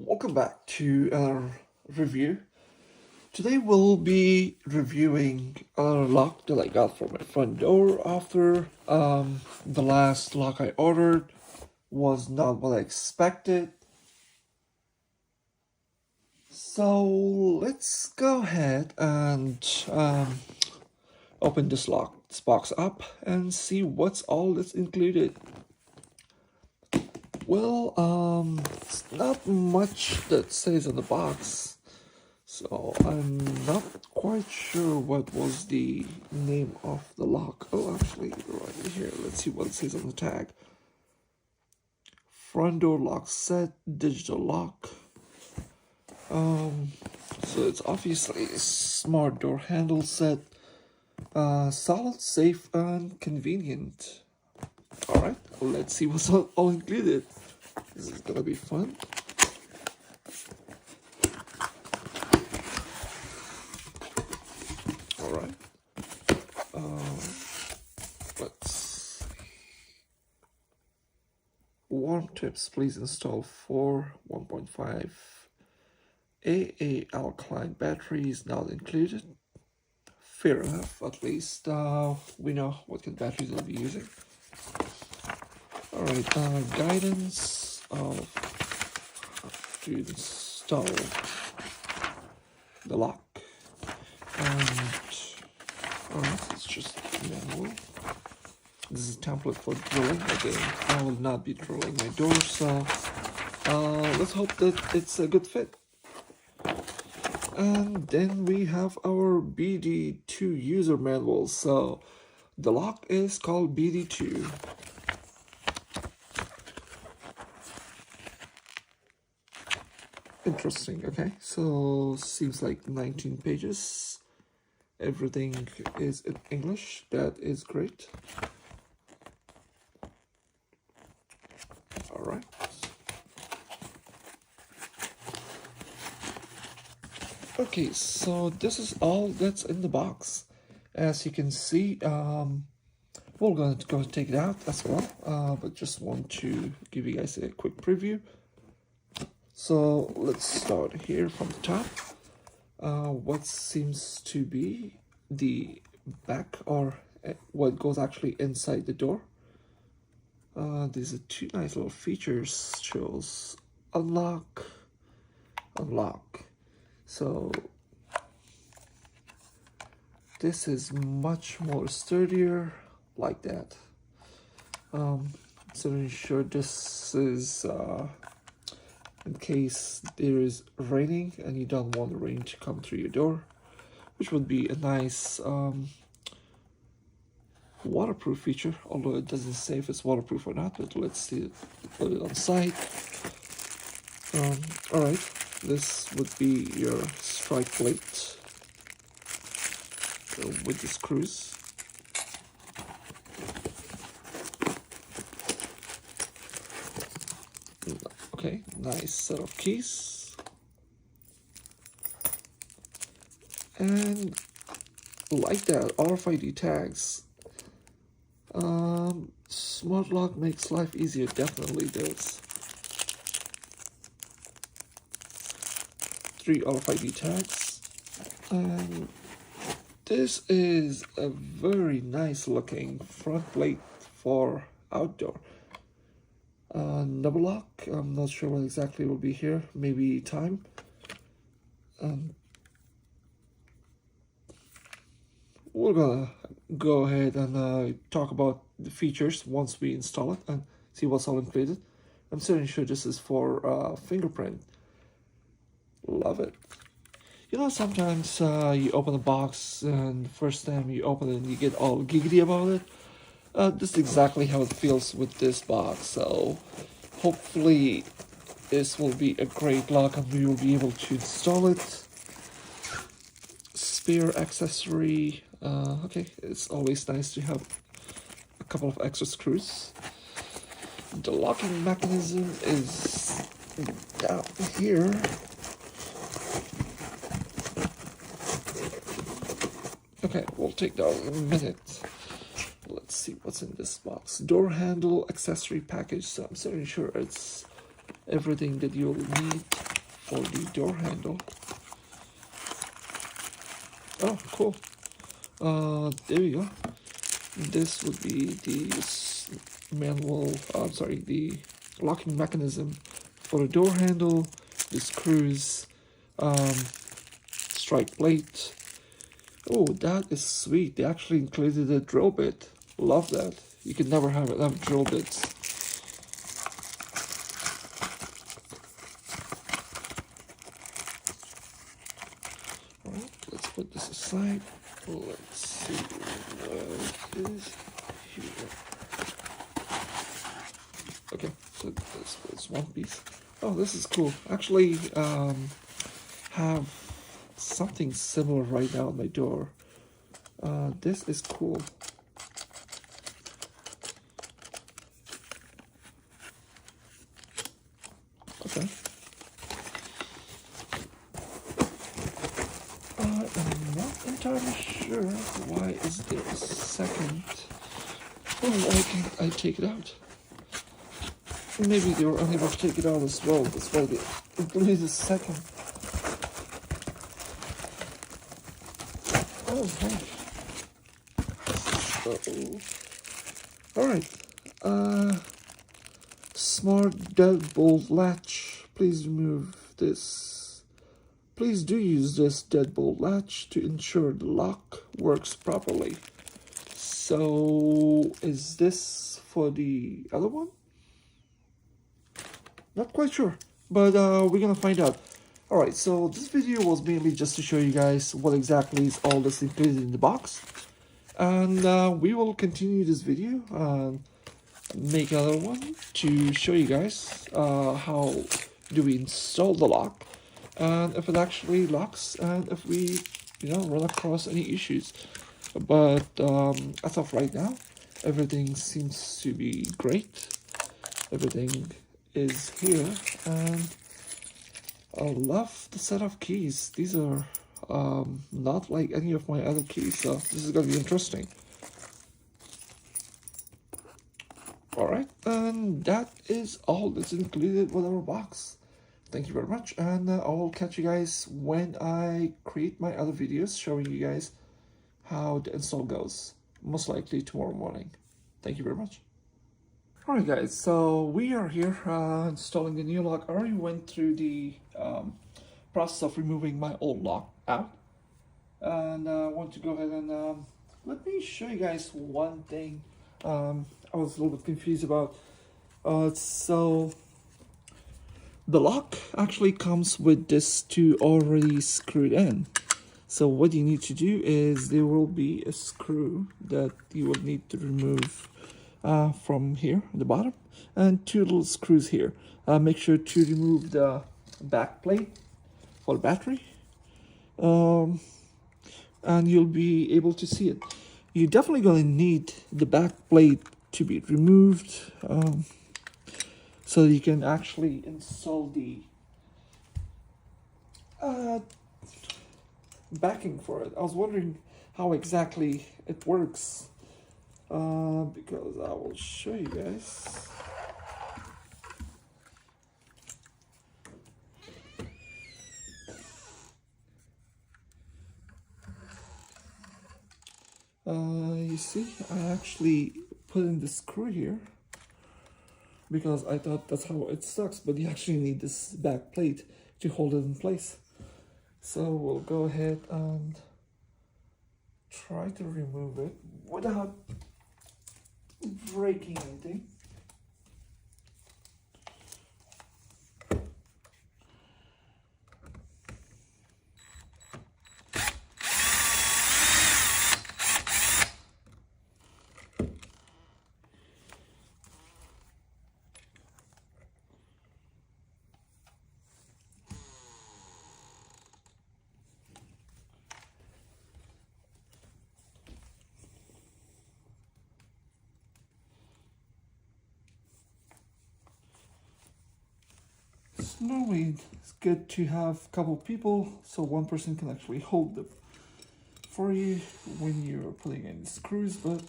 Welcome back to our review. Today we'll be reviewing a lock that I got for my front door after the last lock I ordered was not what I expected. So let's go ahead and open this box up and see what's all that's included. Well, it's not much that says on the box, so I'm not quite sure what was the name of the lock. Oh, actually, right here, let's see what it says on the tag. Front door lock set, digital lock. So it's obviously a smart door handle set. Solid, safe, and convenient. Alright, let's see what's all included. This is gonna be fun. Alright. Let's see. Warm tips, please install 4 1.5 AA alkaline batteries not included. Fair enough, at least we know what kind of batteries we'll be using. Alright, guidance of how to install the lock. And alright, it's just manual. This is a template for drilling. Again, I will not be drilling my door, so let's hope that it's a good fit. And then we have our BD2 user manual. So the lock is called BD2. Interesting. Okay, so seems like 19 pages. Everything is in English. That is great. All right. Okay, so this is all that's in the box. As you can see, we're going to go take it out as well, but just want to give you guys a quick preview. So let's start here from the top. What seems to be the back, or what goes actually inside the door. These are two nice little features. Shows unlock. So this is much more sturdier, like that. So ensure this is in case there is raining and you don't want the rain to come through your door, which would be a nice waterproof feature, although it doesn't say if it's waterproof or not, but let's see it, put it on site. Alright, this would be your strike plate with the screws. Okay, nice set of keys. And like that, RFID tags. Smart lock makes life easier, definitely does. 3 RFID tags. And this is a very nice looking front plate for outdoor. Double lock, I'm not sure what exactly will be here, maybe time. We're gonna go ahead and talk about the features once we install it and see what's all included. I'm certainly sure this is for fingerprint. Love it. You know, sometimes you open a box and the first time you open it and you get all giggity about it. This is exactly how it feels with this box, so hopefully this will be a great lock and we will be able to install it. Spare accessory. Okay, it's always nice to have a couple of extra screws. The locking mechanism is down here. Okay, we'll take that in a minute. Let's see what's in this box. Door handle accessory package. So I'm certainly sure it's everything that you'll need. for the door handle. Oh, cool. There we go. This would be the manual, the locking mechanism for the door handle, the screws, strike plate. Oh, that is sweet. They actually included a drill bit. Love that. You can never have enough drill bits. Alright, let's put this aside. Let's see what it is here. Okay, so this was one piece. Oh, this is cool. Actually, have something similar right now on my door. This is cool. Okay. I'm not entirely sure why is there a second. Oh, why can't I take it out? Maybe they were unable to take it out as well. That's why they included a second. Oh, hey. Alright. Smart deadbolt latch. Please remove this. Please do use this deadbolt latch to ensure the lock works properly. So, is this for the other one? Not quite sure, but we're gonna find out. Alright, so this video was mainly just to show you guys what exactly is all this included in the box. And we will continue this video and make another one to show you guys how do we install the lock and if it actually locks and if we run across any issues. But as of right now, everything seems to be great. Everything is here, and I love the set of keys. These are not like any of my other keys, so this is gonna be interesting. Alright, and that is all that's included with our box. Thank you very much, and I will catch you guys when I create my other videos showing you guys how the install goes. Most likely tomorrow morning. Thank you very much. Alright guys, so we are here installing the new lock. I already went through the process of removing my old lock out. And I want to go ahead and let me show you guys one thing I was a little bit confused about. So the lock actually comes with this two already screwed in. So what you need to do is there will be a screw that you will need to remove from here at the bottom, and two little screws here. Make sure to remove the back plate for the battery, and you'll be able to see it. You're definitely going to need the back plate to be removed so you can actually install the backing for it. I was wondering how exactly it works. Because I will show you guys. You see, I actually put in the screw here because I thought that's how it sucks, but you actually need this back plate to hold it in place. So we'll go ahead and try to remove it without breaking anything. Normally it's good to have a couple people so one person can actually hold them for you when you're putting in screws, but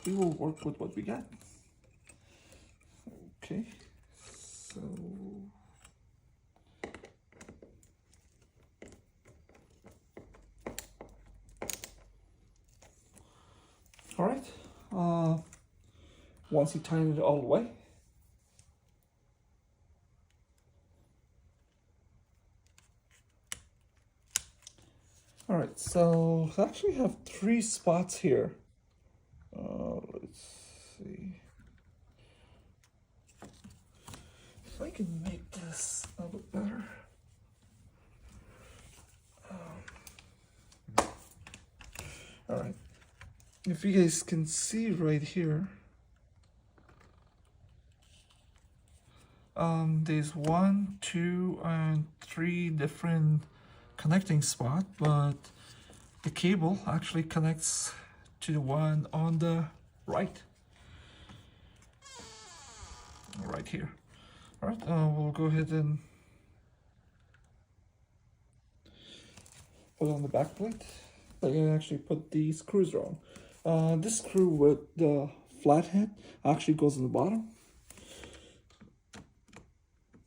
we will work with what we got. Okay, so once you tighten it all the way. Alright, so I actually have 3 spots here. Let's see if I can make this a little bit better. Alright, if you guys can see right here, there's 1, 2, and 3 different connecting spot, but the cable actually connects to the one on the right here. All right, we'll go ahead and put on the back plate. I can actually put the screws on. This screw with the flathead actually goes on the bottom,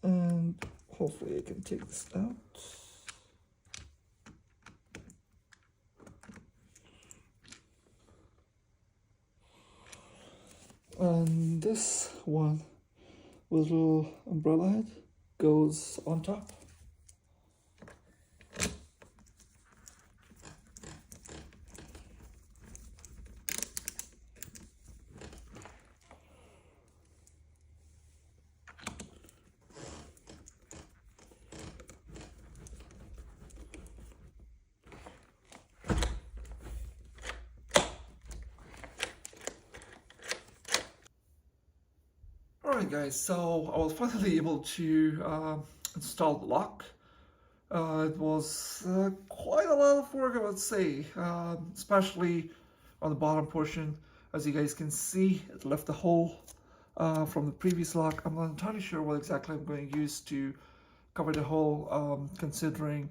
and hopefully I can take this out. And this one with a little umbrella head goes on top. Alright guys, so I was finally able to install the lock. It was quite a lot of work, I would say, especially on the bottom portion. As you guys can see, it left a hole from the previous lock. I'm not entirely sure what exactly I'm going to use to cover the hole, considering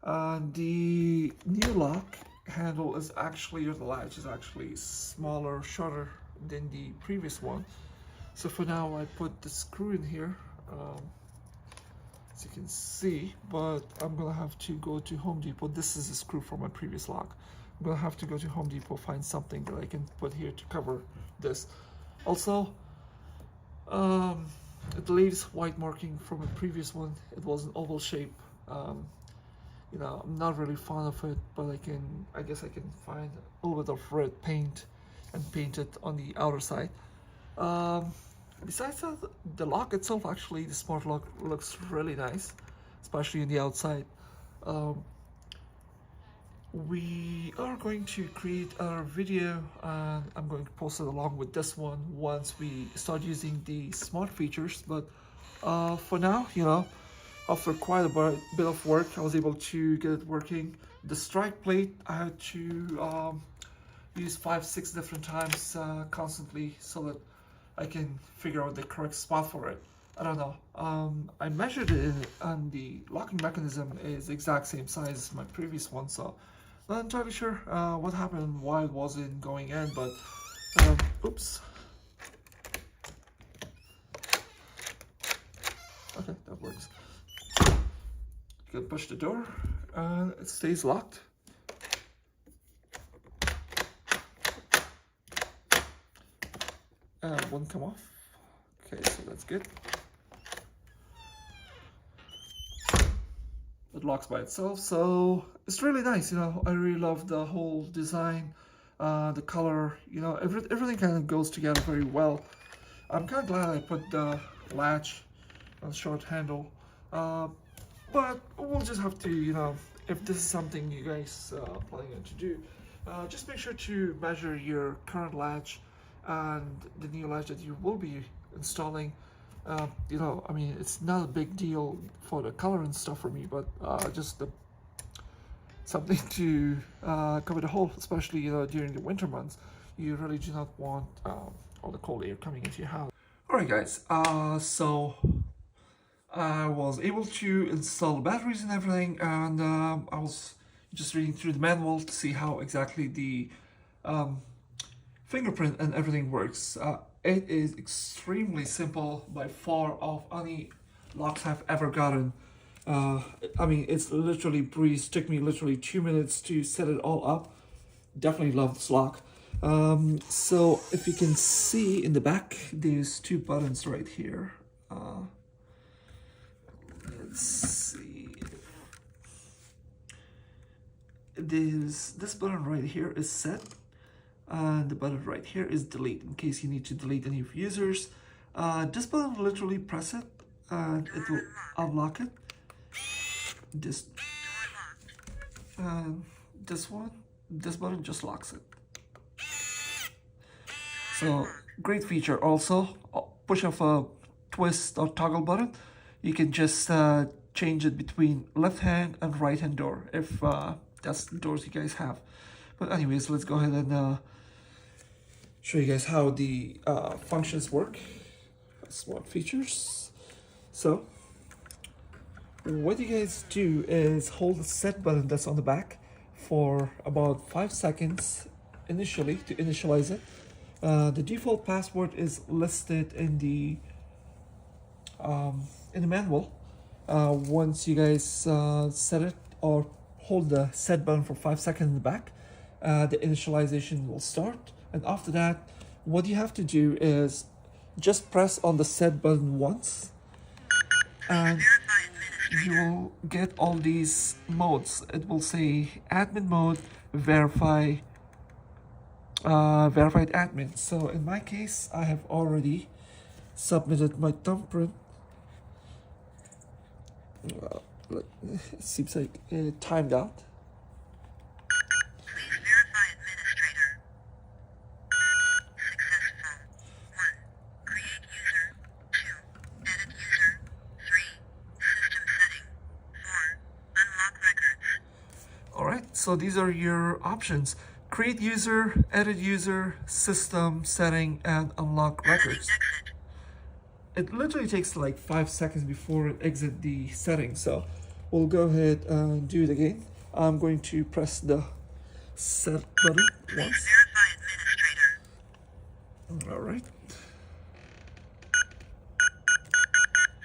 the new lock handle is actually, or the latch is actually smaller, shorter than the previous one. So for now, I put the screw in here, as you can see, but I'm gonna have to go to Home Depot. This is a screw from my previous lock. I'm gonna have to go to Home Depot, find something that I can put here to cover this. Also, it leaves white marking from a previous one. It was an oval shape. You know, I'm not really fond of it, but I guess I can find a little bit of red paint and paint it on the outer side. Besides that, the lock itself, actually, the smart lock looks really nice, especially on the outside. We are going to create a video, and I'm going to post it along with this one once we start using the smart features. But for now, you know, after quite a bit of work, I was able to get it working. The strike plate, I had to use 5-6 different times constantly so that I can figure out the correct spot for it. I don't know. I measured it, and the locking mechanism is the exact same size as my previous one, so not entirely sure what happened, why it wasn't going in, but oops. Okay, that works. You can push the door and it stays locked. And it won't come off. Okay, so that's good. It locks by itself, so it's really nice. You know, I really love the whole design, the color. You know, everything kind of goes together very well. I'm kind of glad I put the latch on the short handle, but we'll just have to, you know, if this is something you guys are planning to do, just make sure to measure your current latch and the new latch that you will be installing. You know, I mean, it's not a big deal for the color and stuff for me, but just something to cover the hole, especially, you know, during the winter months. You really do not want all the cold air coming into your house. Alright guys, so I was able to install the batteries and everything, and I was just reading through the manual to see how exactly the fingerprint and everything works. It is extremely simple, by far of any locks I've ever gotten. I mean, it's literally breeze. Took me literally 2 minutes to set it all up. Definitely love this lock. So if you can see in the back, there's two buttons right here. Let's see. This button right here is set, and the button right here is delete, in case you need to delete any of users. This button, literally press it and it will unlock it. This this button just locks it. So great feature. Also, push of a twist or toggle button, you can just change it between left hand and right hand door if that's the doors you guys have. But anyways, let's go ahead and show you guys how the functions work. Smart features. So what you guys do is hold the set button that's on the back for about 5 seconds initially to initialize it. The default password is listed in the manual. Once you guys set it or hold the set button for 5 seconds in the back, the initialization will start. And after that, what you have to do is just press on the set button once, and you will get all these modes. It will say admin mode, verified admin. So in my case, I have already submitted my thumbprint. It seems like it timed out. Please verify administrator. Successful. 1. Create user. 2. Edit user. 3. System setting. 4. Unlock records. Alright, so these are your options. Create user, edit user, system setting, and unlock records. Exit. It literally takes like 5 seconds before it exits the settings, so we'll go ahead and do it again. I'm going to press the set button Please once. verify administrator. Alright.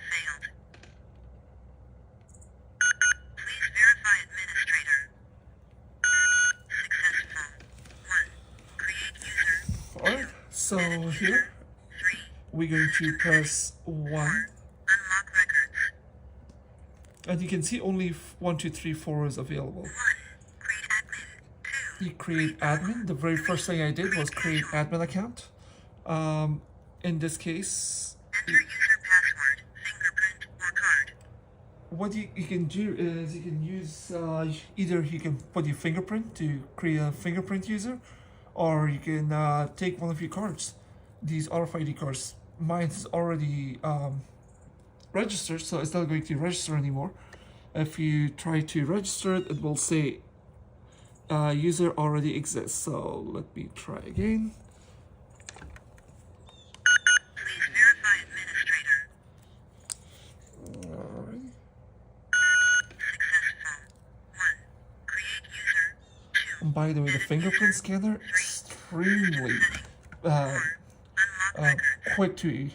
Failed. Please verify administrator. Successful. 1. Create user. Alright, so here 3. we're going to press 1. Unlock records. And you can see only 1, 2, 3, 4 is available. 1. Create admin. 2. You create admin. The very first thing I did was create admin account. In this case, Enter user password, fingerprint, or card. what you can do is you can use either you can put your fingerprint to create a fingerprint user, or you can take one of your cards. These RFID cards. Mine is already registered, so it's not going to register anymore. If you try to register it, it will say user already exists. So let me try again. Please verify administrator. Alright. Successful. 1. Create user. 2. And by the way, the fingerprint scanner extremely Unlock records. quick to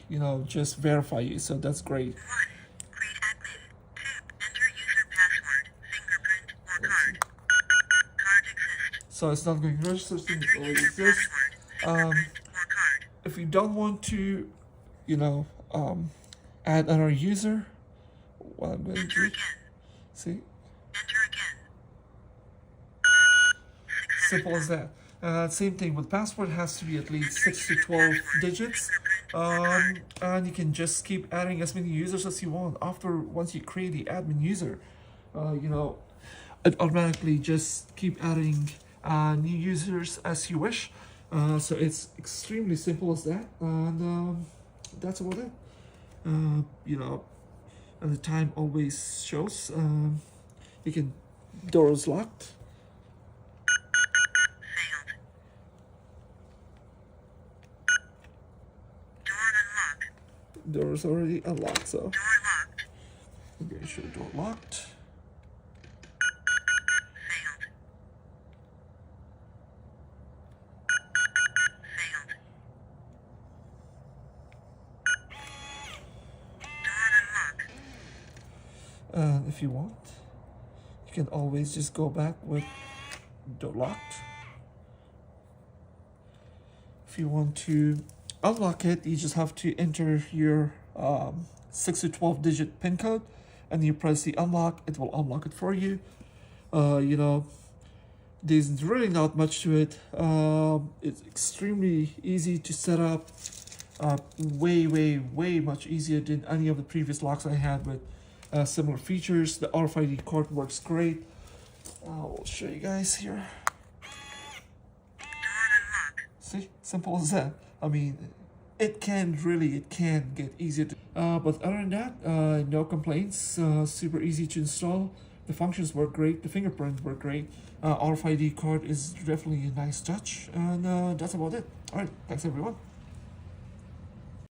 just verify you. So that's great. 1. Create admin. 2. Enter user password, fingerprint, or card. Card exists. So it's not going to register since Enter it already user exists. password, fingerprint, or card. If you don't want to, add another user, what I'm going to Enter do, again. see, Enter again. simple as that. Same thing with password, has to be at least 6 to 12 digits. And you can just keep adding as many users as you want. Once you create the admin user, it automatically just keep adding new users as you wish. So it's extremely simple as that, and that's about it. And the time always shows. You can door is locked. Failed. Door unlocked. Door is already unlocked, so Door locked. I'm going to show door locked. Failed. Failed. Door unlocked. And if you want, you can always just go back with door locked. If you want to unlock it, you just have to enter your 6 to 12 digit PIN code, and you press the unlock. It will unlock it for you. You know, there's really not much to it. It's extremely easy to set up. Way much easier than any of the previous locks I had with similar features. The RFID card works great. I'll show you guys here. See, simple as that. I mean, it can get easier to, but other than that, no complaints. Super easy to install. The functions work great. The fingerprints work great. RFID card is definitely a nice touch, and that's about it. All right, thanks everyone.